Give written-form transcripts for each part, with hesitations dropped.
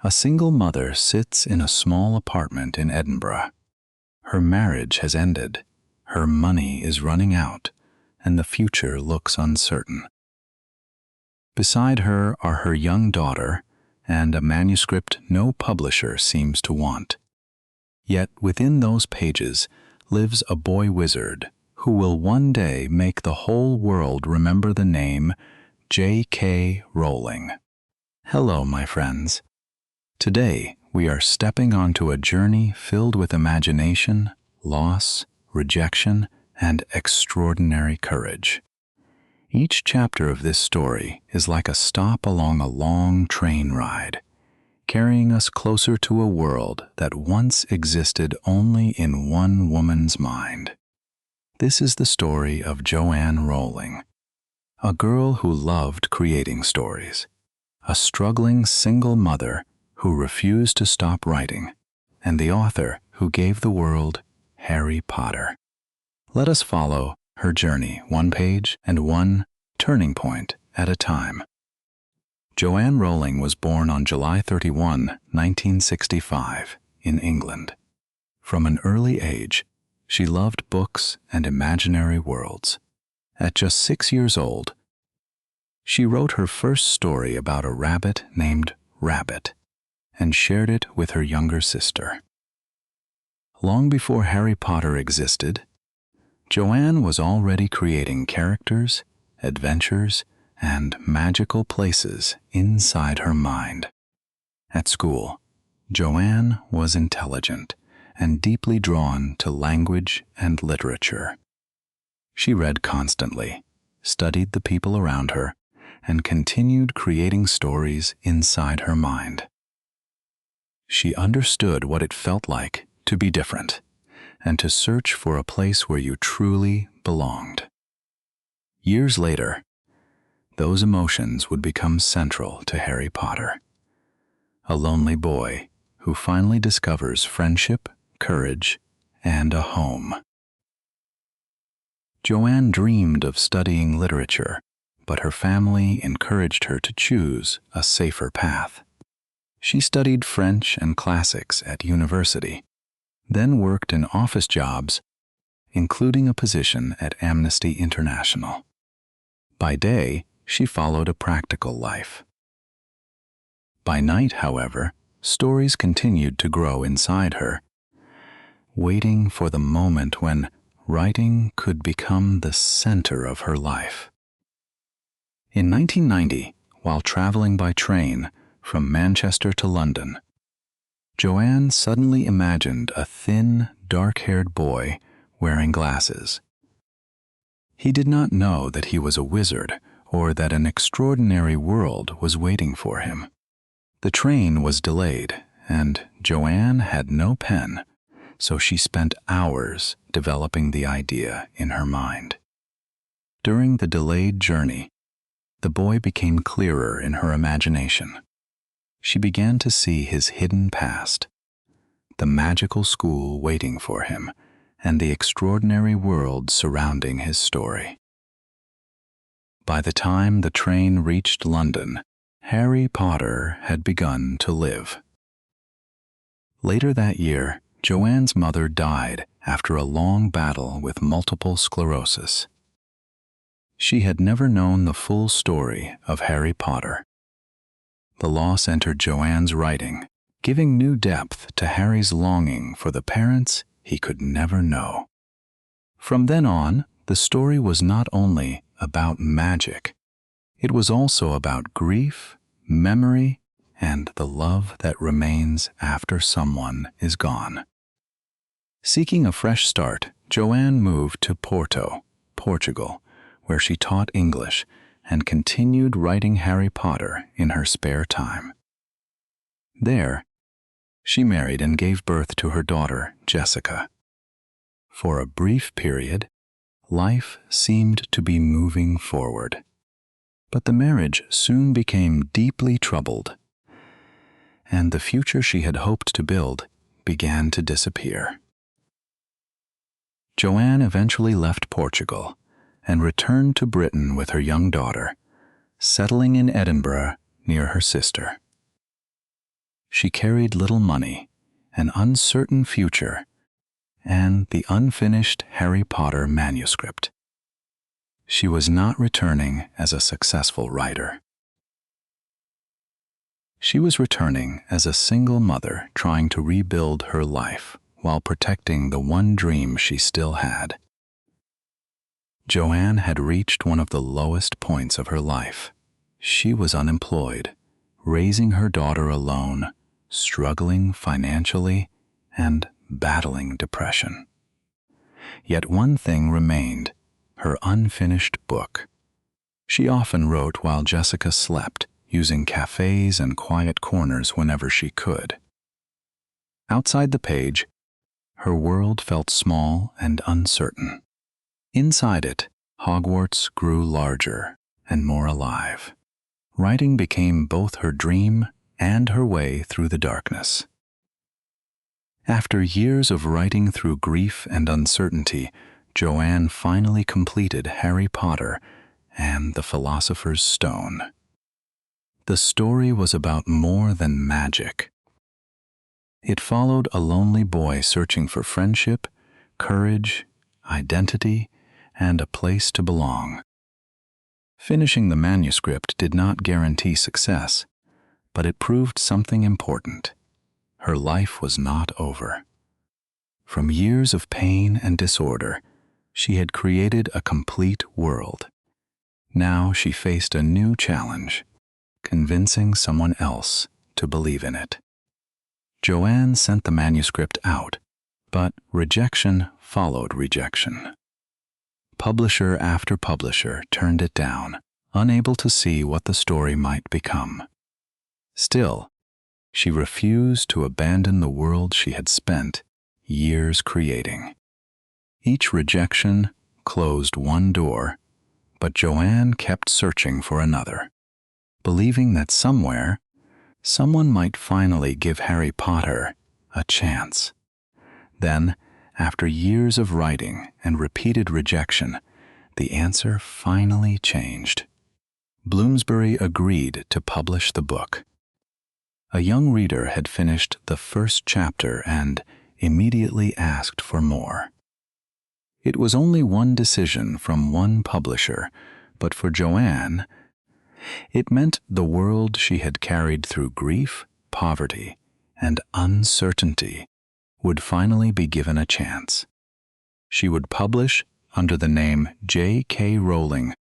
A single mother sits in a small apartment in Edinburgh. Her marriage has ended, her money is running out, and the future looks uncertain. Beside her are her young daughter and a manuscript no publisher seems to want. Yet within those pages lives a boy wizard who will one day make the whole world remember the name J.K. Rowling. Hello, my friends. Today, we are stepping onto a journey filled with imagination, loss, rejection, and extraordinary courage. Each chapter of this story is like a stop along a long train ride, carrying us closer to a world that once existed only in one woman's mind. This is the story of Joanne Rowling, a girl who loved creating stories, a struggling single mother who refused to stop writing, and the author who gave the world Harry Potter. Let us follow her journey, one page and one turning point at a time. Joanne Rowling was born on July 31, 1965, in England. From an early age, she loved books and imaginary worlds. At just 6 years old, she wrote her first story about a rabbit named Rabbit and shared it with her younger sister. Long before Harry Potter existed, Joanne was already creating characters, adventures, and magical places inside her mind. At school, Joanne was intelligent and deeply drawn to language and literature. She read constantly, studied the people around her, and continued creating stories inside her mind. She understood what it felt like to be different and to search for a place where you truly belonged. Years later, those emotions would become central to Harry Potter, a lonely boy who finally discovers friendship, courage, and a home. Joanne dreamed of studying literature, but her family encouraged her to choose a safer path. She studied French and classics at university, then worked in office jobs, including a position at Amnesty International. By day, she followed a practical life. By night, however, stories continued to grow inside her, waiting for the moment when writing could become the center of her life. In 1990, while traveling by train from Manchester to London, Joanne suddenly imagined a thin, dark-haired boy wearing glasses. He did not know that he was a wizard or that an extraordinary world was waiting for him. The train was delayed, and Joanne had no pen, so she spent hours developing the idea in her mind. During the delayed journey, the boy became clearer in her imagination. She began to see his hidden past, the magical school waiting for him, and the extraordinary world surrounding his story. By the time the train reached London, Harry Potter had begun to live. Later that year, Joanne's mother died after a long battle with multiple sclerosis. She had never known the full story of Harry Potter. The loss entered Joanne's writing, giving new depth to Harry's longing for the parents he could never know. From then on, the story was not only about magic, it was also about grief, memory, and the love that remains after someone is gone. Seeking a fresh start, Joanne moved to Porto, Portugal, where she taught English and continued writing Harry Potter in her spare time. There, she married and gave birth to her daughter, Jessica. For a brief period, life seemed to be moving forward. But the marriage soon became deeply troubled, and the future she had hoped to build began to disappear. Joanne eventually left Portugal and returned to Britain with her young daughter, settling in Edinburgh near her sister. she carried little money, an uncertain future, and the unfinished Harry Potter manuscript. She was not returning as a successful writer. She was returning as a single mother trying to rebuild her life while protecting the one dream she still had. Joanne had reached one of the lowest points of her life. She was unemployed, raising her daughter alone, struggling financially, and battling depression. Yet one thing remained, her unfinished book. She often wrote while Jessica slept, using cafes and quiet corners whenever she could. Outside the page, her world felt small and uncertain. Inside it, Hogwarts grew larger and more alive. Writing became both her dream and her way through the darkness. After years of writing through grief and uncertainty, Joanne finally completed Harry Potter and the Philosopher's Stone. The story was about more than magic. It followed a lonely boy searching for friendship, courage, identity, and a place to belong. Finishing the manuscript did not guarantee success, but it proved something important. Her life was not over. From years of pain and disorder, she had created a complete world. Now she faced a new challenge, convincing someone else to believe in it. Joanne sent the manuscript out, but rejection followed rejection. Publisher after publisher turned it down, unable to see what the story might become. Still, she refused to abandon the world she had spent years creating. Each rejection closed one door, but Joanne kept searching for another, believing that somewhere, someone might finally give Harry Potter a chance. Then, after years of writing and repeated rejection, the answer finally changed. Bloomsbury agreed to publish the book. A young reader had finished the first chapter and immediately asked for more. It was only one decision from one publisher, but for Joanne, it meant the world she had carried through grief, poverty, and uncertainty would finally be given a chance. She would publish under the name J.K. Rowling,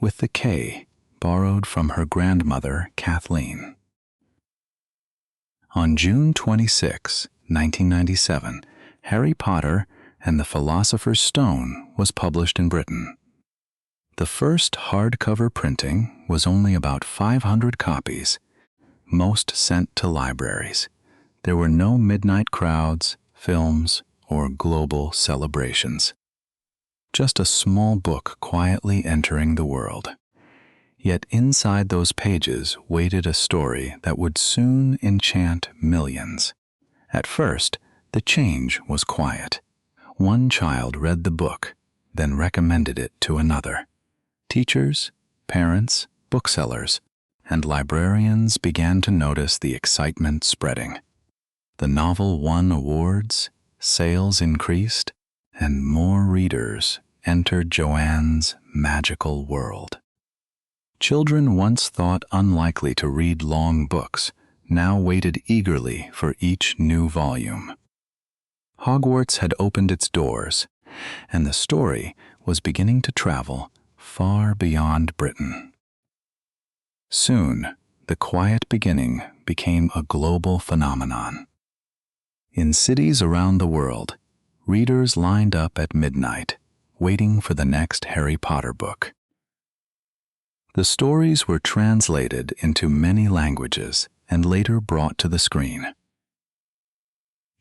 with the K borrowed from her grandmother, Kathleen. On June 26, 1997, Harry Potter and the Philosopher's Stone was published in Britain. The first hardcover printing was only about 500 copies, most sent to libraries. There were no midnight crowds, films, or global celebrations. Just a small book quietly entering the world. Yet inside those pages waited a story that would soon enchant millions. At first, the change was quiet. One child read the book, then recommended it to another. Teachers, parents, booksellers, and librarians began to notice the excitement spreading. The novel won awards, sales increased, and more readers entered Joanne's magical world. Children once thought unlikely to read long books now waited eagerly for each new volume. Hogwarts had opened its doors, and the story was beginning to travel far beyond Britain. Soon, the quiet beginning became a global phenomenon. In cities around the world, readers lined up at midnight, waiting for the next Harry Potter book. The stories were translated into many languages and later brought to the screen.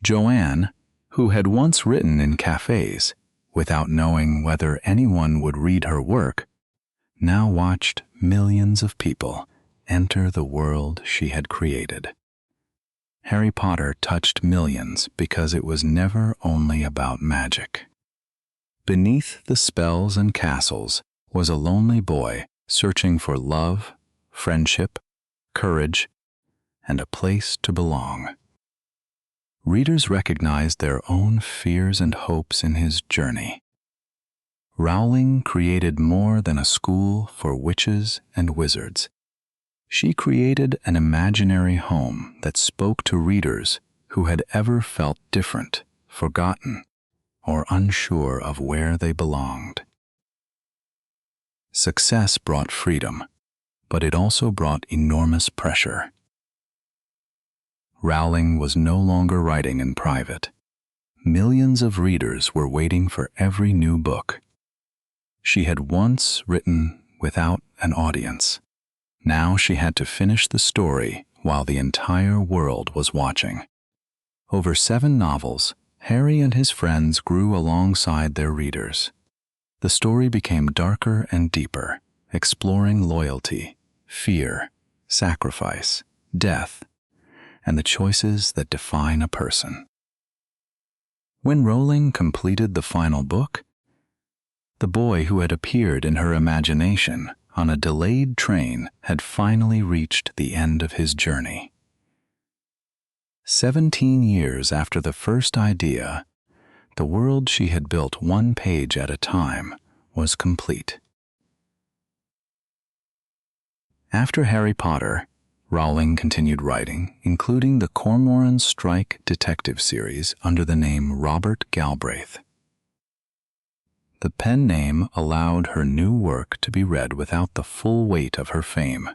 Joanne, who had once written in cafes without knowing whether anyone would read her work, now watched millions of people enter the world she had created. Harry Potter touched millions because it was never only about magic. Beneath the spells and castles was a lonely boy searching for love, friendship, courage, and a place to belong. Readers recognized their own fears and hopes in his journey. Rowling created more than a school for witches and wizards. She created an imaginary home that spoke to readers who had ever felt different, forgotten, or unsure of where they belonged. Success brought freedom, but it also brought enormous pressure. Rowling was no longer writing in private. Millions of readers were waiting for every new book. She had once written without an audience. Now she had to finish the story while the entire world was watching. Over 7 novels, Harry and his friends grew alongside their readers. The story became darker and deeper, exploring loyalty, fear, sacrifice, death, and the choices that define a person. When Rowling completed the final book, the boy who had appeared in her imagination on a delayed train had finally reached the end of his journey. 17 years after the first idea, the world she had built one page at a time was complete. After Harry Potter, Rowling continued writing, including the Cormoran Strike detective series under the name Robert Galbraith. The pen name allowed her new work to be read without the full weight of her fame.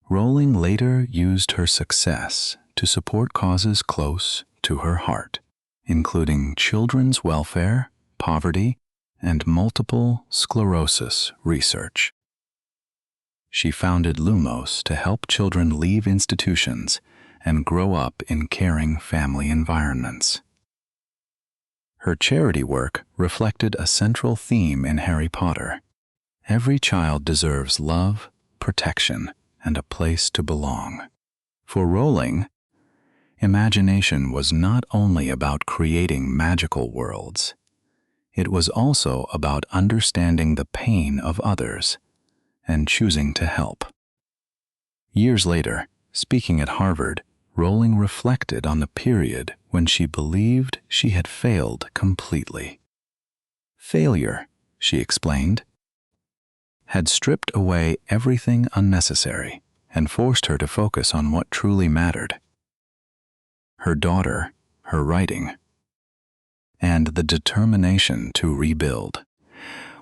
Rowling later used her success to support causes close to her heart, including children's welfare, poverty, and multiple sclerosis research. She founded Lumos to help children leave institutions and grow up in caring family environments. Her charity work reflected a central theme in Harry Potter. Every child deserves love, protection, and a place to belong. For Rowling, imagination was not only about creating magical worlds. It was also about understanding the pain of others and choosing to help. Years later, speaking at Harvard, Rowling reflected on the period when she believed she had failed completely. Failure, she explained, had stripped away everything unnecessary and forced her to focus on what truly mattered: her daughter, her writing, and the determination to rebuild.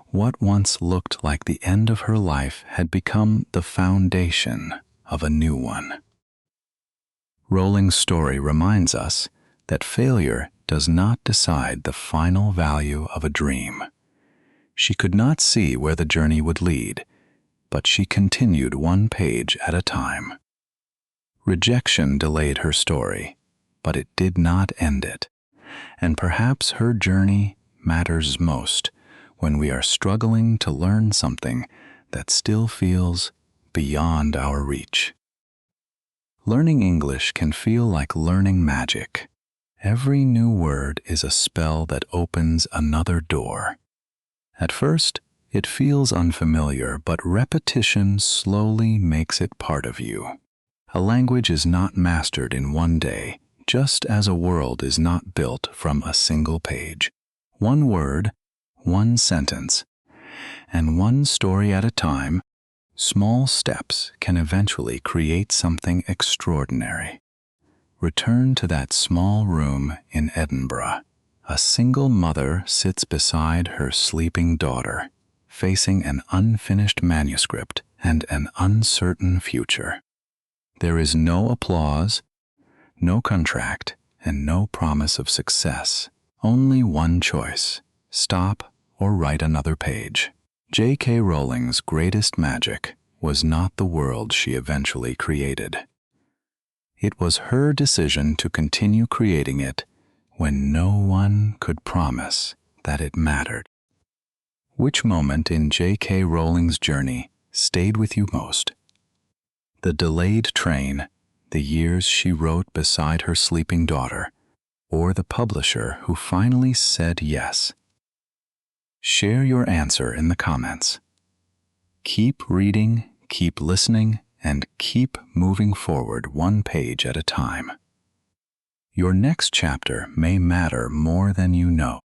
What once looked like the end of her life had become the foundation of a new one. Rowling's story reminds us that failure does not decide the final value of a dream. She could not see where the journey would lead, but she continued one page at a time. Rejection delayed her story, but it did not end it. And perhaps her journey matters most when we are struggling to learn something that still feels beyond our reach. Learning English can feel like learning magic. Every new word is a spell that opens another door. At first, it feels unfamiliar, but repetition slowly makes it part of you. A language is not mastered in one day, just as a world is not built from a single page. One word, one sentence, and one story at a time, small steps can eventually create something extraordinary. Return to that small room in Edinburgh. A single mother sits beside her sleeping daughter, facing an unfinished manuscript and an uncertain future. There is no applause, no contract, and no promise of success. Only one choice: stop or write another page. J.K. Rowling's greatest magic was not the world she eventually created. It was her decision to continue creating it when no one could promise that it mattered. Which moment in J.K. Rowling's journey stayed with you most? The delayed train, the years she wrote beside her sleeping daughter, or the publisher who finally said yes? Share your answer in the comments. Keep reading, keep listening, and keep moving forward one page at a time. Your next chapter may matter more than you know.